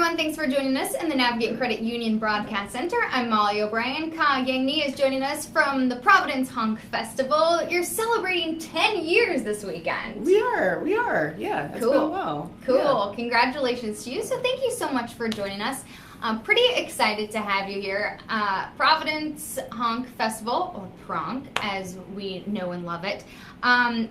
everyone, thanks for joining us in the Navigate Credit Union Broadcast Center. I'm Molly O'Brien. Kah Yangni is joining us from the Providence Honk Festival. You're celebrating 10 years this weekend. We are. Yeah, it's been a while. Cool. Yeah. Congratulations to you. So thank you so much for joining us. I'm pretty excited to have you here. Providence Honk Festival, or PRONK, as we know and love it.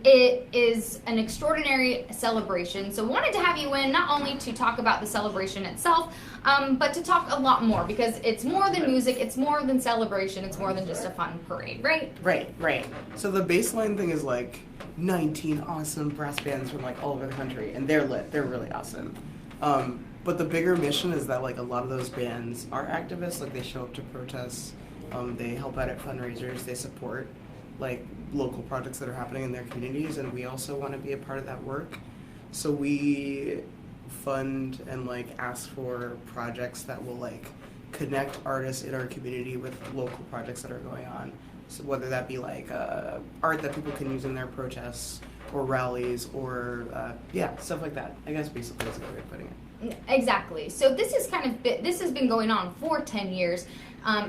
It is an extraordinary celebration. So wanted to have you in not only to talk about the celebration itself, but to talk a lot more, because it's more than music, it's more than celebration, it's more than just a fun parade, right? Right. So the baseline thing is like 19 awesome brass bands from like all over the country, and they're lit. They're really awesome. But the bigger mission is that like a lot of those bands are activists. Like they show up to protests, they help out at fundraisers, they support like local projects that are happening in their communities, and we also want to be a part of that work. So we fund and like ask for projects that will like connect artists in our community with local projects that are going on. So whether that be like art that people can use in their protests or rallies or stuff like that. I guess basically is a good way of putting it. Exactly. So this has been going on for 10 years.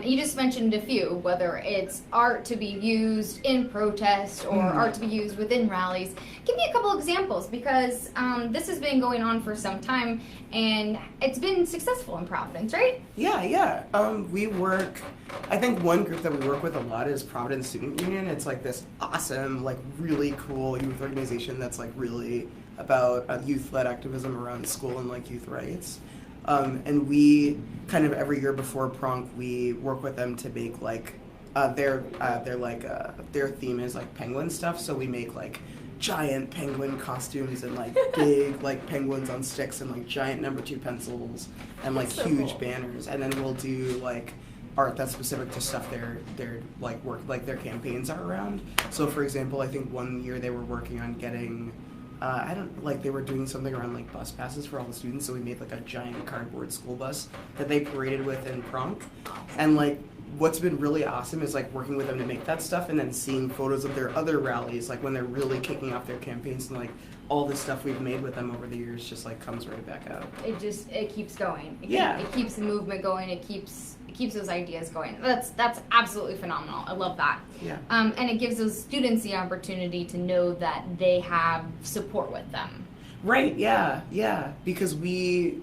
You just mentioned a few, whether it's art to be used in protest or art to be used within rallies. Give me a couple examples, because this has been going on for some time and it's been successful in Providence, right? Yeah. We work, I think one group that we work with a lot is Providence Student Union. It's like this awesome, like really cool youth organization that's like really about youth-led activism around school and like youth rights. And we kind of every year before PRONK, we work with them to make like their theme is like penguin stuff. So we make like giant penguin costumes and like big like penguins on sticks and like giant #2 pencils and like so huge cool. banners. And then we'll do like art that's specific to stuff their like work like their campaigns are around. So for example, I think one year they were working on getting they were doing something around like bus passes for all the students, so we made like a giant cardboard school bus that they paraded with in PRONK. And like what's been really awesome is like working with them to make that stuff and then seeing photos of their other rallies, like when they're really kicking off their campaigns, and like all the stuff we've made with them over the years just like comes right back out. It keeps going. It keeps the movement going. It keeps those ideas going. That's absolutely phenomenal. I love that. Yeah. And it gives those students the opportunity to know that they have support with them. Right. Yeah. Because we're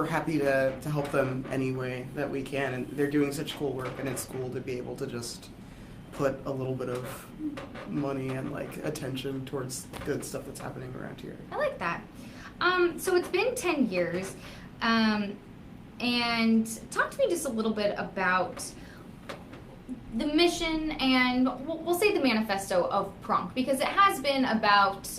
happy to help them any way that we can, and they're doing such cool work, and it's cool to be able to just put a little bit of money and like attention towards good stuff that's happening around here. I like that. So it's been 10 years. And talk to me just a little bit about the mission and we'll say the manifesto of PRONK, because it has been about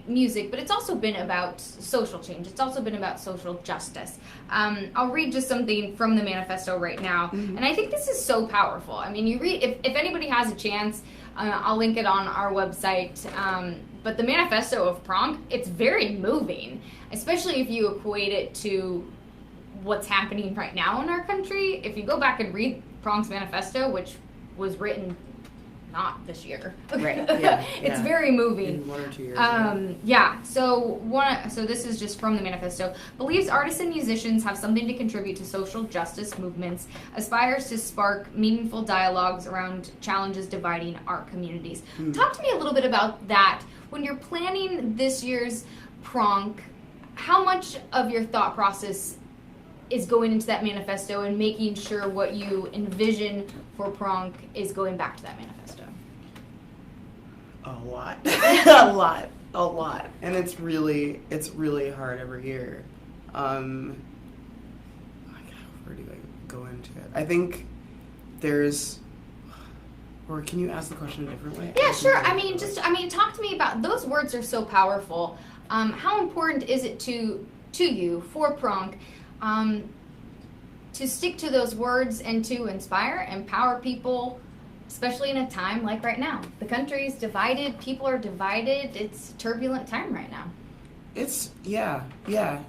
music, but it's also been about social change. It's also been about social justice. I'll read just something from the manifesto right now, and I think this is so powerful. I mean, you read, if anybody has a chance, I'll link it on our website, but the manifesto of PRONK, it's very moving, especially if you equate it to what's happening right now in our country. If you go back and read PRONK's manifesto, which was written not this year, right? Yeah, it's very moving. In 1 or 2 years. So this is just from the manifesto. Believes artists and musicians have something to contribute to social justice movements. Aspires to spark meaningful dialogues around challenges dividing our communities. Talk to me a little bit about that. When you're planning this year's PRONK, how much of your thought process is going into that manifesto and making sure what you envision for PRONK is going back to that manifesto? A lot. And it's really hard every year. Where do I go into it? I think or can you ask the question a different way? Yeah, sure. Talk to me about, those words are so powerful. How important is it to you for PRONK to stick to those words and to inspire, empower people, especially in a time like right now? The country is divided, people are divided, it's a turbulent time right now. It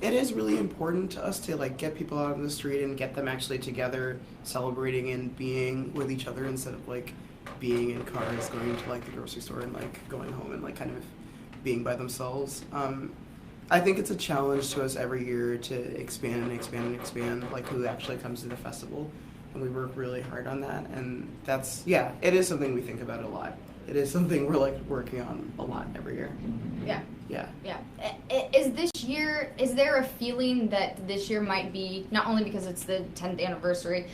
is really important to us to like get people out on the street and get them actually together, celebrating and being with each other instead of like being in cars, going to like the grocery store and like going home and like kind of being by themselves. I think it's a challenge to us every year to expand and expand and expand, like who actually comes to the festival, and we work really hard on that. And that's it is something we think about a lot. It is something we're like working on a lot every year. Yeah. Yeah. Yeah. Is there a feeling that this year might be, not only because it's the 10th anniversary,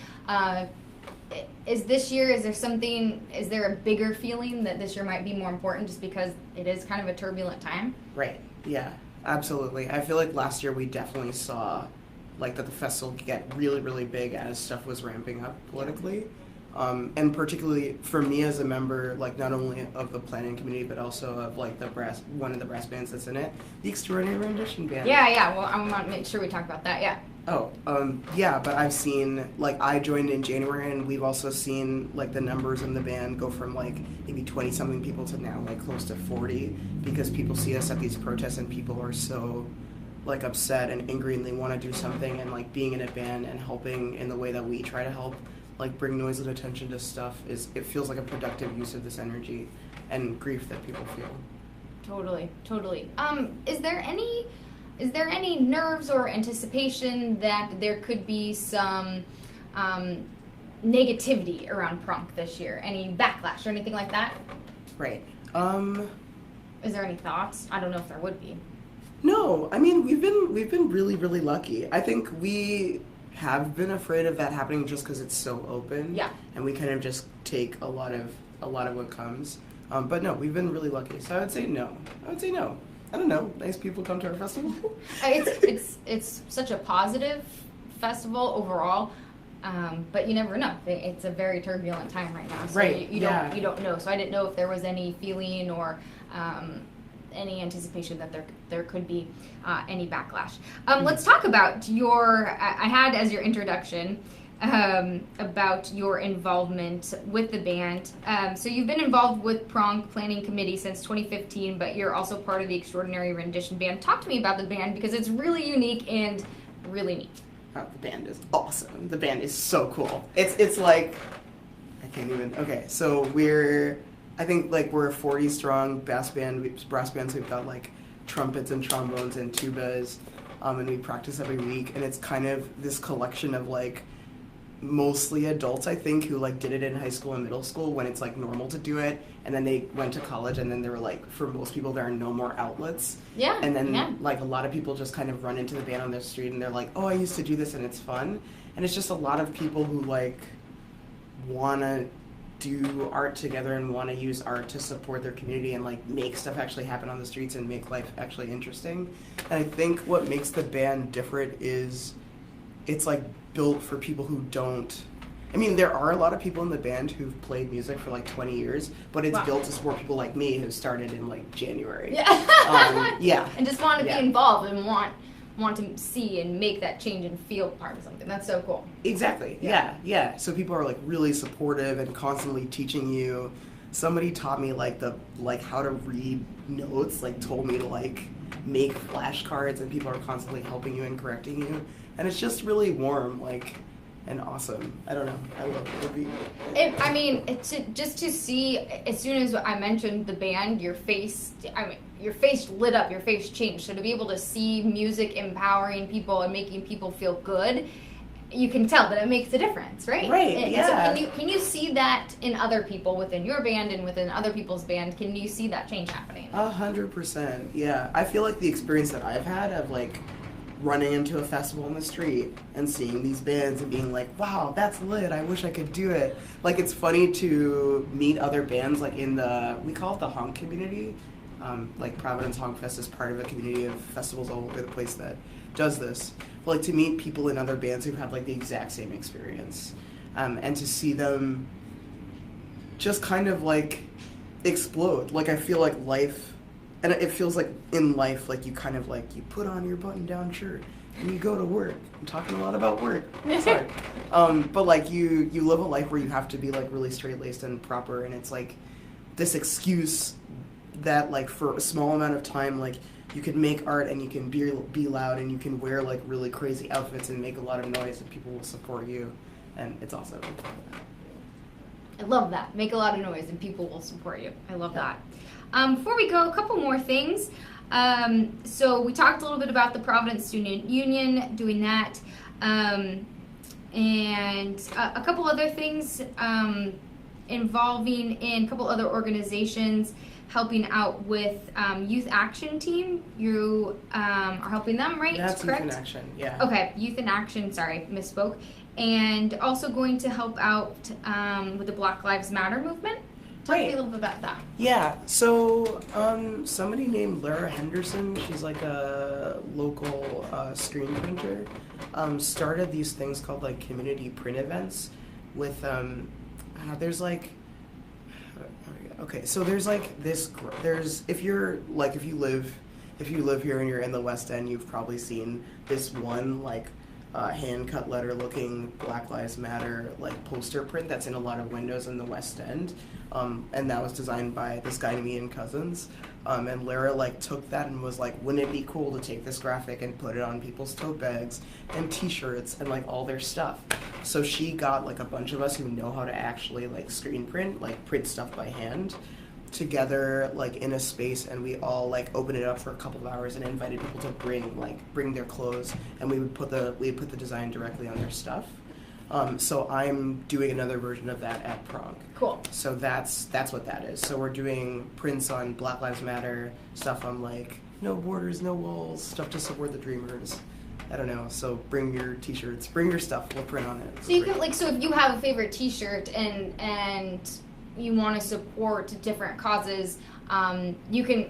is there a bigger feeling that this year might be more important just because it is kind of a turbulent time? Right. Yeah, absolutely. I feel like last year we definitely saw like that the festival get really, really big as stuff was ramping up politically. And particularly for me as a member, like not only of the planning committee, but also of like one of the brass bands that's in it, the Extraordinary Rendition Band. Yeah. Well, I want to make sure we talk about that. Yeah. Oh, yeah, but I've seen, like, I joined in January, and we've also seen, like, the numbers in the band go from, like, maybe 20-something people to now, like, close to 40, because people see us at these protests, and people are so, like, upset and angry, and they want to do something, and, like, being in a band and helping in the way that we try to help, like, bring noise and attention to stuff, it feels like a productive use of this energy and grief that people feel. Totally. Is there any nerves or anticipation that there could be some negativity around PRONK this year? Any backlash or anything like that? Right. Is there any thoughts? I don't know if there would be. No, I mean we've been really, really lucky. I think we have been afraid of that happening just because it's so open. Yeah. And we kind of just take a lot of what comes. But no, we've been really lucky. So I would say no. I don't know. Nice people come to our festival. It's such a positive festival overall, but you never know. It's a very turbulent time right now, so right. you don't know. So I didn't know if there was any feeling or any anticipation that there could be any backlash. Let's talk about I had as your introduction. About your involvement with the band. So you've been involved with PRONK Planning Committee since 2015, but you're also part of the Extraordinary Rendition Band. Talk to me about the band because it's really unique and really neat. Oh, the band is awesome. The band is so cool. It's like, I can't even, okay, so I think like we're a 40 strong brass band, so we've got like trumpets and trombones and tubas, and we practice every week, and it's kind of this collection of like mostly adults, I think, who like did it in high school and middle school when it's like normal to do it, and then they went to college, and then they were like, for most people there are no more outlets. Yeah. And then like a lot of people just kind of run into the band on the street and they're like, oh, I used to do this and it's fun. And it's just a lot of people who like want to do art together and want to use art to support their community and like make stuff actually happen on the streets and make life actually interesting. And I think what makes the band different is it's like built for people who don't. I mean, there are a lot of people in the band who've played music for like 20 years, but it's built to support people like me who started in like January. Yeah. And just want to be involved and want to see and make that change and feel part of something. That's so cool. Exactly. Yeah. So people are like really supportive and constantly teaching you. Somebody taught me like how to read notes, like told me to like make flashcards, and people are constantly helping you and correcting you. And it's just really warm, like, and awesome. I don't know. I love it. Just to see, as soon as I mentioned the band, your face lit up, your face changed. So to be able to see music empowering people and making people feel good, you can tell that it makes a difference, right? Right, yeah. So can you see that in other people within your band and within other people's band? Can you see that change happening? 100%, yeah. I feel like the experience that I've had of, like, running into a festival in the street and seeing these bands and being like, wow, that's lit, I wish I could do it. Like, it's funny to meet other bands, like, we call it the honk community. Like, Providence Honk Fest is part of a community of festivals all over the place that does this. But, like, to meet people in other bands who've had, like, the exact same experience. And to see them just kind of, like, explode. Like, I feel like life... And it feels like in life, like you kind of like, you put on your button-down shirt and you go to work. I'm talking a lot about work. Sorry. But like you live a life where you have to be like really straight-laced and proper, and it's like this excuse that like for a small amount of time, like you can make art and you can be loud and you can wear like really crazy outfits and make a lot of noise and people will support you, and it's awesome. I love that. Make a lot of noise and people will support you. I love that. Before we go, a couple more things. So we talked a little bit about the Providence Student Union doing that, and a couple other things involving in a couple other organizations helping out with Youth Action Team. You are helping them, right? That's correct? Youth in Action, yeah. Okay, Youth in Action, sorry, misspoke. And also going to help out with the Black Lives Matter movement. Tell me a little bit about that. Yeah, so somebody named Lara Henderson, she's like a local screen printer, started these things called like community print events with, there's like, okay, so there's like this, if you live here and you're in the West End, you've probably seen this one like hand cut letter looking Black Lives Matter like poster print that's in a lot of windows in the West End, and that was designed by this guy named Ian Cousins, and Lara like took that and was like, wouldn't it be cool to take this graphic and put it on people's tote bags and T-shirts and like all their stuff. So she got like a bunch of us who know how to actually like screen print, like print stuff by hand, together like in a space, and we all like opened it up for a couple of hours and invited people to bring their clothes, and we would put the design directly on their stuff. So I'm doing another version of that at PRONK. Cool. So that's what that is. So we're doing prints on Black Lives Matter, stuff on like no borders, no walls, stuff to support the dreamers. I don't know. So bring your T-shirts, bring your stuff. We'll print on it. So you can like, so if you have a favorite T-shirt and you want to support different causes, you can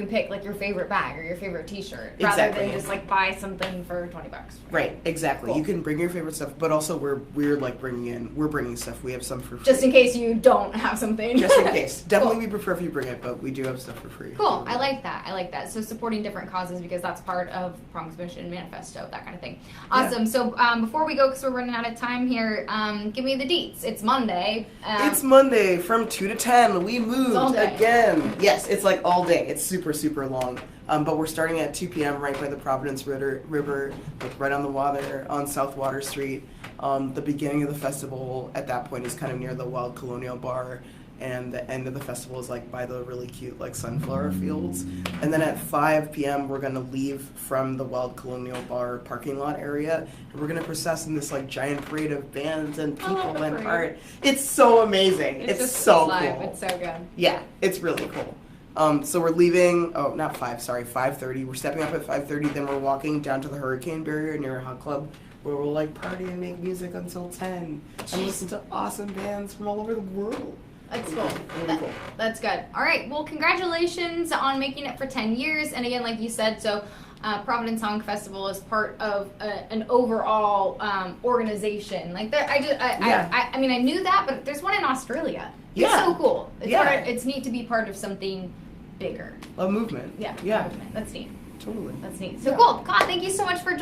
pick like your favorite bag or your favorite T-shirt rather than just like buy something for $20. Right, exactly. Cool. You can bring your favorite stuff, but also we're like bringing stuff. We have some for free. Just in case you don't have something. Just in case. Definitely, Cool. we prefer if you bring it, but we do have stuff for free. Cool. I like that. So supporting different causes because that's part of PRONK's mission, manifesto, that kind of thing. Awesome. Yeah. So before we go, because we're running out of time here, give me the deets. It's Monday. It's Monday from 2 to 10. We moved again. Yes, it's like all day. It's super, super long. But we're starting at 2 p.m. right by the Providence River, like right on the water, on South Water Street. The beginning of the festival at that point is kind of near the Wild Colonial Bar, and the end of the festival is like by the really cute like sunflower fields. And then at 5 p.m. we're gonna leave from the Wild Colonial Bar parking lot area, and we're gonna process in this like giant parade of bands and people and art. It's so amazing. It's just so live. cool. It's so good. Yeah, it's really cool. So we're leaving, 5:30. We're stepping up at 5:30, then we're walking down to the Hurricane Barrier near a hot club where we'll like party and make music until 10 and listen to awesome bands from all over the world. That's cool. Really cool. That's good. All right. Well, congratulations on making it for 10 years. And again, like you said, so Providence Song Festival is part of an overall organization. Like there, I mean, I knew that, but there's one in Australia. It's so cool. It's neat to be part of something bigger. A movement. Yeah. Yeah. Movement. That's neat. Totally. That's neat. So cool. God, thank you so much for joining.